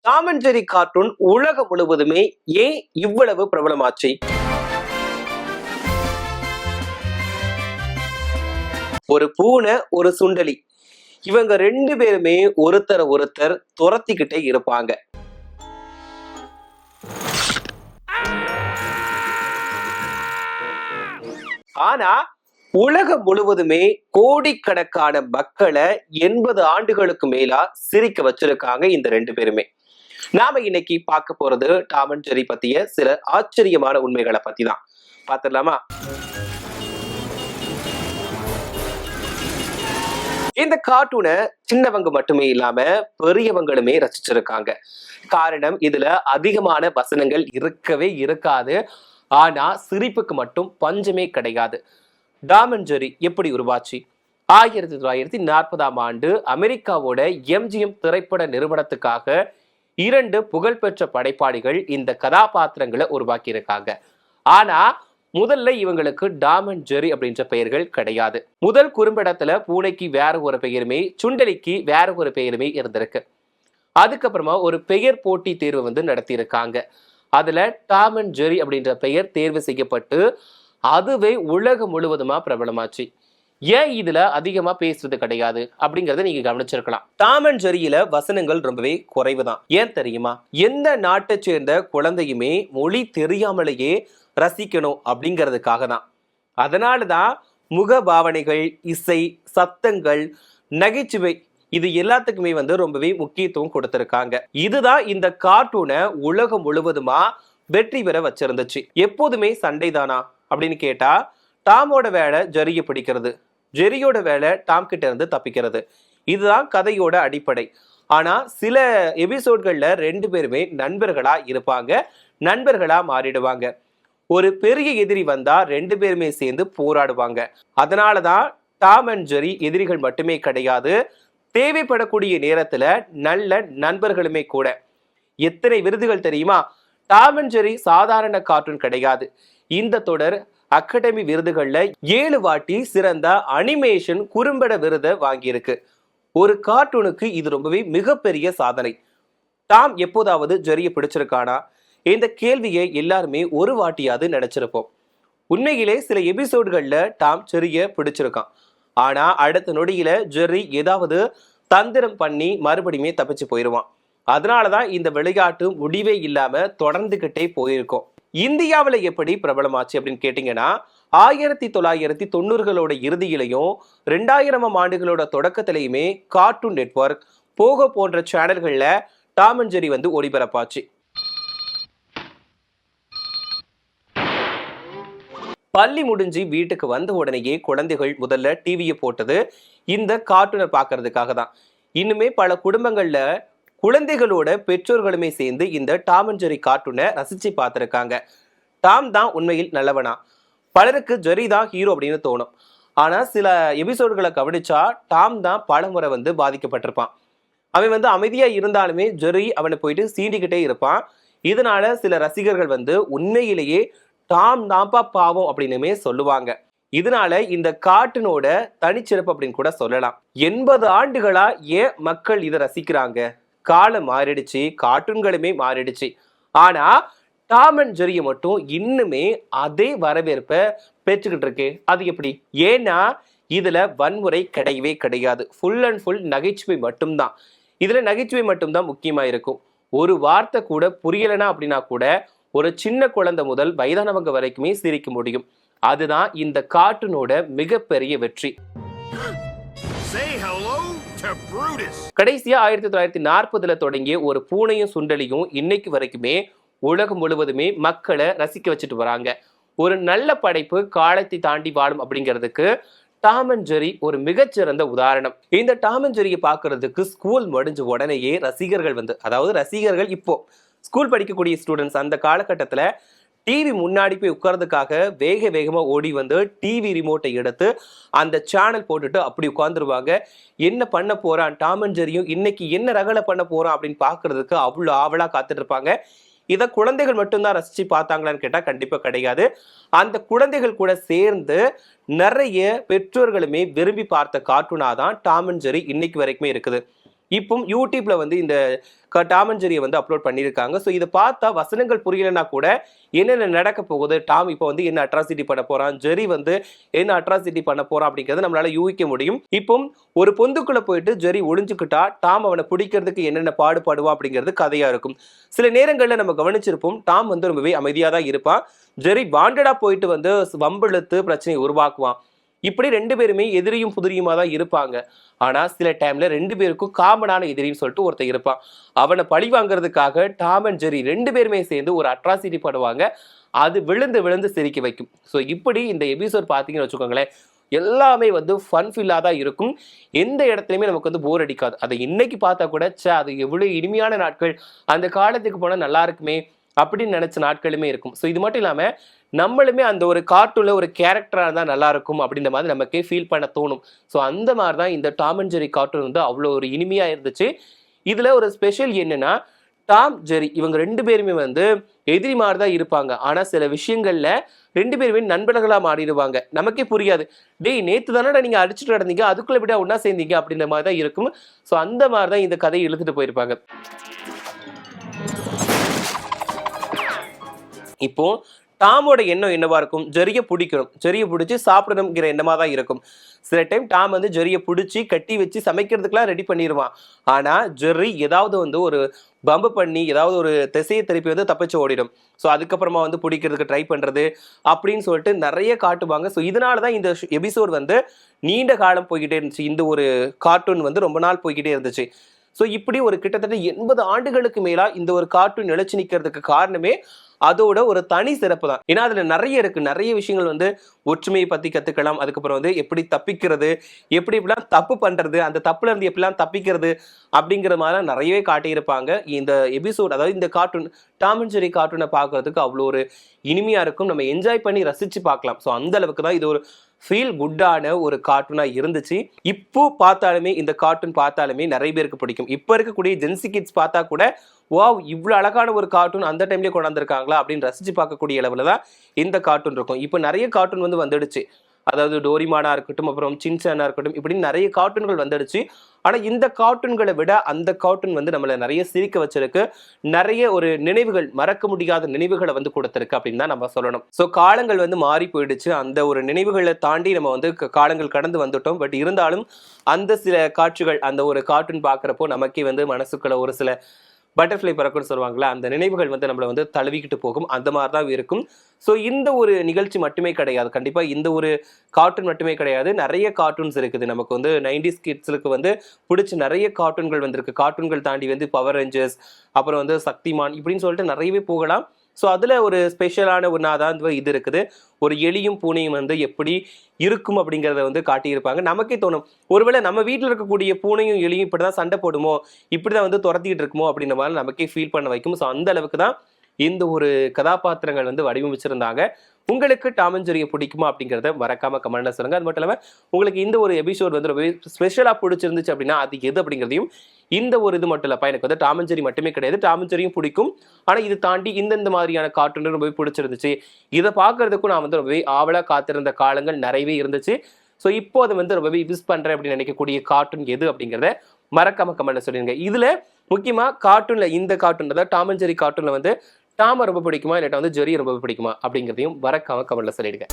Tom and Jerry cartoon உலகம் முழுவதுமே ஏன் இவ்வளவு பிரபலமாச்சு? ஒரு பூனை, ஒரு சுண்டலி, இவங்க ரெண்டு பேருமே ஒருத்தர் துரத்திக்கிட்டே இருப்பாங்க. ஆனா உலகம் முழுவதுமே கோடிக்கணக்கான மக்களை 80 ஆண்டுகளுக்கு மேலா சிரிக்க வச்சிருக்காங்க இந்த ரெண்டு பேருமே. நாம இன்னைக்கு பார்க்க போறது டாம் அண்ட் ஜெர்ரி பத்திய சில ஆச்சரியமான உண்மைகளை பத்தி தான். பாத்துடலாமா? இந்த கார்ட்டூனை சின்னவங்க மட்டுமே இல்லாம பெரியவங்களுமே ரசிச்சிருக்காங்க. காரணம், இதுல அதிகமான வசனங்கள் இருக்கவே இருக்காது. ஆனா சிரிப்புக்கு மட்டும் பஞ்சமே கிடையாது. டாம் அண்ட் ஜெர்ரி எப்படி உருவாச்சு? 1940ஆம் ஆண்டு அமெரிக்காவோட MGM திரைப்பட நிறுவனத்துக்காக 2 புகழ்பெற்ற படைப்பாளிகள் இந்த கதாபாத்திரங்களை உருவாக்கி இருக்காங்க. ஆனா முதல்ல இவங்களுக்கு டாம் அண்ட் ஜெர்ரி அப்படின்ற பெயர்கள் கிடையாது. முதல் குறும்படத்துல பூனைக்கு வேற ஒரு பெயருமே, சுண்டலிக்கு வேற ஒரு பெயருமே இருந்திருக்கு. அதுக்கப்புறமா ஒரு பெயர் போட்டி தேர்வு நடத்தி இருக்காங்க. அதுல டாம் அண்ட் ஜெர்ரி அப்படின்ற பெயர் தேர்வு செய்யப்பட்டு அதுவே உலகம் முழுவதுமா பிரபலமாச்சு. ஏன் இதுல அதிகமா பேசுறது கிடையாது அப்படிங்கறத நீங்க கவனிச்சிருக்கலாம். டாம் அண்ட் ஜெர்ரியில வசனங்கள் ரொம்பவே குறைவுதான். ஏன் தெரியுமா? எந்த நாட்டை சேர்ந்த குழந்தையுமே மொழி தெரியாமலேயே ரசிக்கணும் அப்படிங்கிறதுக்காக தான். அதனாலதான் முக பாவனைகள், இசை, சத்தங்கள், நகைச்சுவை இது எல்லாத்துக்குமே ரொம்பவே முக்கியத்துவம் கொடுத்திருக்காங்க. இதுதான் இந்த கார்ட்டூனை உலகம் முழுவதுமா வெற்றி பெற வச்சிருந்துச்சு. எப்போதுமே சண்டை தானா அப்படின்னு கேட்டா, டாமோட வேலை ஜெர்ரியை பிடிக்கிறது, ஜெர்ரியோட வேலை டாம் கிட்ட இருந்து தப்பிக்கிறது. இதுதான் கதையோட அடிப்படை. ஆனா சில எபிசோட்கள்ல ரெண்டு பேருமே நண்பர்களா இருப்பாங்க, நண்பர்களா மாறிடுவாங்க. ஒரு பெரிய எதிரி வந்தா ரெண்டு பேருமே சேர்ந்து போராடுவாங்க. அதனாலதான் டாம் அண்ட் ஜெர்ரி எதிரிகள் மட்டுமே கிடையாது, தேவைப்படக்கூடிய நேரத்துல நல்ல நண்பர்களுமே கூட. எத்தனை விருதுகள் தெரியுமா? டாம் அண்ட் ஜெர்ரி சாதாரண கார்ட்டூன் கிடையாது. இந்த தொடர் அகாடமி விருதுகள்ல 7 வாட்டி சிறந்த அனிமேஷன் குறும்பட விருதை வாங்கியிருக்கு. ஒரு கார்ட்டூனுக்கு இது ரொம்பவே மிகப்பெரிய சாதனை. டாம் எப்போதாவது ஜெர்ரியை பிடிச்சிருக்கானா? இந்த கேள்வியை எல்லாருமே ஒரு வாட்டியாவது நினைச்சிருப்போம். உண்மையிலே சில எபிசோடுகள்ல டாம் ஜெர்ரியை பிடிச்சிருக்கான். ஆனா அடுத்த நொடியில ஜெர்ரி ஏதாவது தந்திரம் பண்ணி மறுபடியுமே தப்பிச்சு போயிடுவான். அதனாலதான் இந்த விளையாட்டு முடிவே இல்லாம தொடர்ந்துகிட்டே போயிருக்கோம். இந்தியாவில் எப்படி பிரபலமாச்சு அப்படின்னு கேட்டீங்கன்னா, 1990களோட இறுதியிலையும் 2000ஆம் ஆண்டுகளோட தொடக்கத்திலையுமே கார்ட்டூன் நெட்வொர்க், போகோ போன்ற சேனல்கள்ல டாம் அண்ட் ஜெர்ரி ஒளிபரப்பாச்சு. பள்ளி முடிஞ்சு வீட்டுக்கு வந்த உடனேயே குழந்தைகள் முதல்ல டிவியை போட்டது இந்த கார்ட்டூனை பார்க்கறதுக்காக தான். இன்னுமே பல குடும்பங்கள்ல குழந்தைகளோட பெற்றோர்களுமே சேர்ந்து இந்த டாம் அண்ட் ஜெர்ரி கார்ட்டூனை ரசிச்சு பார்த்துருக்காங்க. டாம் தான் உண்மையில் நல்லவனா? பலருக்கு ஜெர்ரி தான் ஹீரோ அப்படின்னு தோணும். ஆனா சில எபிசோடுகளை கவனிச்சா டாம் தான் பலமுறை பாதிக்கப்பட்டிருப்பான். அவன் அமைதியா இருந்தாலுமே ஜெர்ரி அவனை போயிட்டு சீண்டிக்கிட்டே இருப்பான். இதனால சில ரசிகர்கள் உண்மையிலேயே டாம் தான்ப்பா பாவம் அப்படின்னுமே சொல்லுவாங்க. இதனால இந்த கார்ட்டூனோட தனிச்சிறப்பு அப்படின்னு கூட சொல்லலாம். 80 ஆண்டுகளா ஏன் மக்கள் இதை ரசிக்கிறாங்க? காலம் மாறிடுச்சு, கார்ட்டூன்களுமே மாறிடுச்சு. ஆனா டாம் அண்ட் ஜெர்ரியை மட்டும் இன்னுமே அதே வரவேற்பை பெற்றுக்கிட்டு இருக்கு. அது எப்படி? ஏன்னா இதுல வன்முறை கிடையவே கிடையாது. ஃபுல் அண்ட் ஃபுல் நகைச்சுவை மட்டும்தான். இதுல நகைச்சுவை மட்டும்தான் முக்கியமா இருக்கும். ஒரு வார்த்தை கூட புரியலனா அப்படின்னா கூட ஒரு சின்ன குழந்தை முதல் வயதானவங்க வரைக்குமே சிரிக்க முடியும். அதுதான் இந்த கார்ட்டூனோட மிகப்பெரிய வெற்றி. கடைசியா 1940ல தொடங்கிய ஒரு பூனையும் சுண்டலியும் இன்னைக்கு வரைக்குமே உலகம் முழுவதுமே மக்களை ரசிக்க வச்சுட்டு வராங்க. ஒரு நல்ல படைப்பு காலத்தை தாண்டி வாழும் அப்படிங்கிறதுக்கு டாம் அண்ட் ஜெர்ரி ஒரு மிகச்சிறந்த உதாரணம். இந்த டாம் அண்ட் ஜெர்ரியை பார்க்கறதுக்கு ஸ்கூல் முடிஞ்ச உடனேயே ரசிகர்கள் அதாவது ரசிகர்கள் இப்போ ஸ்கூல் படிக்கக்கூடிய ஸ்டூடெண்ட்ஸ் அந்த காலகட்டத்துல டிவி முன்னாடி போய் உட்கார்றதுக்காக வேகமா ஓடி டிவி ரிமோட்டை எடுத்து அந்த சேனல் போட்டுட்டு அப்படி உட்கார்ந்துருவாங்க. என்ன பண்ண போறான் டாம் அண்ட் ஜெர்ரியும், இன்னைக்கு என்ன ரகலை பண்ண போறான் அப்படின்னு பாக்குறதுக்கு அவ்வளோ ஆவலா காத்துட்டு இருப்பாங்க. இதை குழந்தைகள் மட்டும்தான் ரசிச்சு பார்த்தாங்களான்னு கேட்டா கண்டிப்பா கிடையாது. அந்த குழந்தைகள் கூட சேர்ந்து நிறைய பெற்றோர்களுமே விரும்பி பார்த்த கார்ட்டூனா தான் டாம் அண்ட் ஜெர்ரி இன்னைக்கு வரைக்குமே இருக்குது. இப்போ யூடியூப்ல வந்து இந்த டாம் அண்ட் ஜெரியை வந்து அப்லோட் பண்ணியிருக்காங்க. ஸோ இதை பார்த்தா வசனங்கள் புரியலைன்னா கூட என்னென்ன நடக்க போகுது, டாம் இப்போ வந்து என்ன அட்ராசிட்டி பண்ண போறான், ஜெரி வந்து என்ன அட்ராசிட்டி பண்ண போறான் அப்படிங்கிறத நம்மளால யூகிக்க முடியும். இப்போ ஒரு பொந்துக்குள்ள போயிட்டு ஜெரி ஒளிஞ்சுக்கிட்டா டாம் அவனை பிடிக்கிறதுக்கு என்னென்ன பாடுபடுவான் அப்படிங்கிறது கதையா இருக்கும். சில நேரங்களில் நம்ம கவனிச்சிருப்போம், டாம் வந்து ரொம்பவே அமைதியாக தான் இருப்பான். ஜெரி வாண்டடா போயிட்டு வந்து வம்பிழுத்து பிரச்சனையை உருவாக்குவான். இப்படி 2 பேருமே எதிரியும் புதிரியுமா தான் இருப்பாங்க. ஆனா சில டைம்ல 2 பேருக்கும் காமனான எதிரின்னு சொல்லிட்டு ஒருத்தன் இருப்பான். அவனை பழி வாங்குறதுக்காக டாம் அண்ட் ஜெரி 2 பேருமே சேர்ந்து ஒரு அட்ராசிட்டி பண்ணுவாங்க. அது விழுந்து விழுந்து சிரிக்க வைக்கும். ஸோ இப்படி இந்த எபிசோட் பார்த்தீங்கன்னு வச்சுக்கோங்களேன், எல்லாமே வந்து ஃபன் ஃபில்லாக தான் இருக்கும். எந்த இடத்துலையுமே நமக்கு வந்து போர் அடிக்காது. அதை இன்னைக்கு பார்த்தா கூட அது எவ்வளோ இனிமையான நாட்கள், அந்த காலத்துக்கு போனால் நல்லா இருக்குமே அப்படின்னு நினைச்ச நாட்களுமே இருக்கும். ஸோ இது மட்டும் இல்லாமல் நம்மளுமே அந்த ஒரு கார்ட்டூன்ல ஒரு கேரக்டராக இருந்தால் நல்லா இருக்கும் அப்படின்ற மாதிரி நமக்கே ஃபீல் பண்ண தோணும். ஸோ அந்த மாதிரி தான் இந்த டாம் அண்ட் ஜெரி கார்ட்டூன் வந்து அவ்வளோ ஒரு இனிமையாக இருந்துச்சு. இதில் ஒரு ஸ்பெஷல் என்னன்னா, டாம் ஜெரி இவங்க 2 பேருமே வந்து எதிரி மாதிரி தான் இருப்பாங்க. ஆனால் சில விஷயங்கள்ல 2 பேருமே நண்பர்களாக மாறிடுவாங்க. நமக்கே புரியாது, டேய் நேற்று தானடா நீங்கள் அடிச்சுட்டு நடந்தீங்க, அதுக்குள்ள விட ஒன்றா சேர்ந்தீங்க அப்படின்ற மாதிரி தான் இருக்கும். ஸோ அந்த மாதிரி தான் இந்த கதையை இழுத்துட்டு போயிருப்பாங்க. இப்போ டாமோட எண்ணம் என்னவா இருக்கும், ஜெரியை பிடிக்கணும், ஜெரியை பிடிச்சி சாப்பிடணுங்கிற எண்ணமாக தான் இருக்கும். சில டைம் டாம் வந்து ஜெரியை பிடிச்சி கட்டி வச்சு சமைக்கிறதுக்கெல்லாம் ரெடி பண்ணிடுவான். ஆனால் ஜெர்ரி ஏதாவது வந்து ஒரு பம்பு பண்ணி ஏதாவது ஒரு திசையை திருப்பி வந்து தப்பிச்சு ஓடிடும். ஸோ அதுக்கப்புறமா வந்து பிடிக்கிறதுக்கு ட்ரை பண்ணுறது அப்படின்னு சொல்லிட்டு நிறைய காட்டுவாங்க. ஸோ இதனால தான் இந்த எபிசோட் வந்து நீண்ட காலம் போய்கிட்டே இருந்துச்சு. இந்த ஒரு கார்ட்டூன் வந்து ரொம்ப நாள் போய்கிட்டே இருந்துச்சு. ஸோ இப்படி ஒரு கிட்டத்தட்ட 80 ஆண்டுகளுக்கு மேலா இந்த ஒரு கார்ட்டூன் நிலைச்சு நிற்கிறதுக்கு காரணமே அதோட ஒரு தனி சிறப்பு தான். ஏன்னா அதுல நிறைய இருக்கு, நிறைய விஷயங்கள் வந்து ஒற்றுமையை பத்தி கத்துக்கலாம். அதுக்கப்புறம் வந்து எப்படி தப்பிக்கிறது, எப்படி இப்படிலாம் தப்பு பண்றது, அந்த தப்புல இருந்து எப்படிலாம் தப்பிக்கிறது அப்படிங்கிற மாதிரி நிறையவே காட்டியிருப்பாங்க. இந்த எபிசோட், அதாவது இந்த கார்ட்டூன் டாம் அண்ட் ஜெரி கார்ட்டூனை பார்க்கறதுக்கு அவ்வளோ ஒரு இனிமையா இருக்கும். நம்ம என்ஜாய் பண்ணி ரசிச்சு பார்க்கலாம். ஸோ அந்த அளவுக்கு தான் இது ஒரு ஃபீல் குட்டான ஒரு கார்ட்டூனாக இருந்துச்சு. இப்போ பார்த்தாலுமே இந்த கார்ட்டூன் பார்த்தாலுமே நிறைய பேருக்கு பிடிக்கும். இப்போ இருக்கக்கூடிய ஜென்சி கிட்ஸ் பார்த்தா கூட வாவ் இவ்வளோ அழகான ஒரு கார்ட்டூன் அந்த டைம்லேயே கொண்டாந்துருக்காங்களா அப்படின்னு ரசித்து பார்க்கக்கூடிய அளவில் தான் இந்த கார்ட்டூன் இருக்கும். இப்போ நிறைய கார்ட்டூன் வந்து வந்துடுச்சு. அதாவது டோரிமானா இருக்கட்டும், அப்புறம் சின்சானா இருக்கட்டும், இப்படின்னு நிறைய கார்ட்டூன்கள் வந்துடுச்சு. ஆனால் இந்த கார்ட்டூன்களை விட அந்த கார்ட்டூன் வந்து நம்மளை நிறைய சிரிக்க வச்சிருக்கு, நிறைய ஒரு நினைவுகள், மறக்க முடியாத நினைவுகளை வந்து கொடுத்துருக்கு அப்படின்னு தான் நம்ம சொல்லணும். ஸோ காலங்கள் வந்து மாறி போயிடுச்சு. அந்த ஒரு நினைவுகளை தாண்டி நம்ம வந்து காலங்கள் கடந்து வந்துட்டோம். பட் இருந்தாலும் அந்த சில காட்சிகள், அந்த ஒரு கார்ட்டூன் பார்க்குறப்போ நமக்கே வந்து மனசுக்குள்ள ஒரு சில பட்டர்ஃப்ளை பறக்குன்னு சொல்லுவாங்களா, அந்த நினைவுகள் வந்து நம்மளை வந்து தழுவிக்கிட்டு போகும். அந்த மாதிரி தான் இருக்கும். ஸோ இந்த ஒரு நிகழ்ச்சி மட்டுமே கிடையாது, கண்டிப்பாக இந்த ஒரு கார்ட்டூன் மட்டுமே கிடையாது, நிறைய கார்ட்டூன்ஸ் இருக்குது. நமக்கு வந்து 90s கிட்ஸுக்கு வந்து பிடிச்ச நிறைய கார்ட்டூன்கள் வந்திருக்கு. கார்ட்டூன்கள் தாண்டி வந்து பவர் ரேஞ்சர்ஸ், அப்புறம் வந்து சக்திமான், இப்படின்னு சொல்லிட்டு நிறையவே போகலாம். ஸோ அதில் ஒரு ஸ்பெஷலான ஒன்றா தான் இது இருக்குது. ஒரு எலியும் பூனையும் வந்து எப்படி இருக்கும் அப்படிங்கிறத வந்து காட்டியிருப்பாங்க. நமக்கே தோணும், ஒருவேளை நம்ம வீட்டில் இருக்கக்கூடிய பூனையும் எலியும் இப்படி தான் சண்டை போடுமோ, இப்படி தான் வந்து துரத்திக்கிட்டு இருக்குமோ அப்படின்ற மாதிரி நமக்கே ஃபீல் பண்ண வைக்கும். ஸோ அந்த அளவுக்கு தான் இந்த ஒரு கதாபாத்திரங்கள் வந்து வடிவமைச்சிருந்தாங்க. உங்களுக்கு டாம் அண்ட் ஜெரியை பிடிக்குமா அப்படிங்கிறத மறக்காம கமெண்ட்ல சொல்லுங்க. அது மட்டும் இல்லாமல் உங்களுக்கு இந்த ஒரு எபிசோட் வந்து ரொம்ப ஸ்பெஷலாக பிடிச்சிருந்துச்சு அப்படின்னா அது எது அப்படிங்கிறதையும், இந்த ஒரு இது மட்டும் இல்லப்பா எனக்கு வந்து டாம் அண்ட் ஜெரி மட்டுமே கிடையாது, டாம் அண்ட் ஜெரியும் பிடிக்கும், ஆனால் இது தாண்டி இந்த மாதிரியான கார்ட்டூன் ரொம்பவே பிடிச்சிருந்துச்சு, இதை பார்க்கறதுக்கும் நான் வந்து ரொம்பவே ஆவலாக காத்திருந்த காலங்கள் நிறையவே இருந்துச்சு. ஸோ இப்போ அதை வந்து ரொம்பவே மிஸ் பண்ணுறேன் அப்படின்னு நினைக்கக்கூடிய கார்ட்டூன் எது அப்படிங்கிறத மறக்காம கமெண்ட்ல சொல்லிடுங்க. இதில் முக்கியமாக கார்ட்டூனில், இந்த கார்ட்டூன் அதாவது டாம் அண்ட் ஜெரி கார்ட்டூனில் வந்து டாமை ரொம்ப பிடிக்குமா, இல்லாட்டா வந்து ஜெரியை ரொம்ப பிடிக்குமா அப்படிங்கிறதையும் மறக்காம கமெண்ட்ல சொல்லிடுங்க.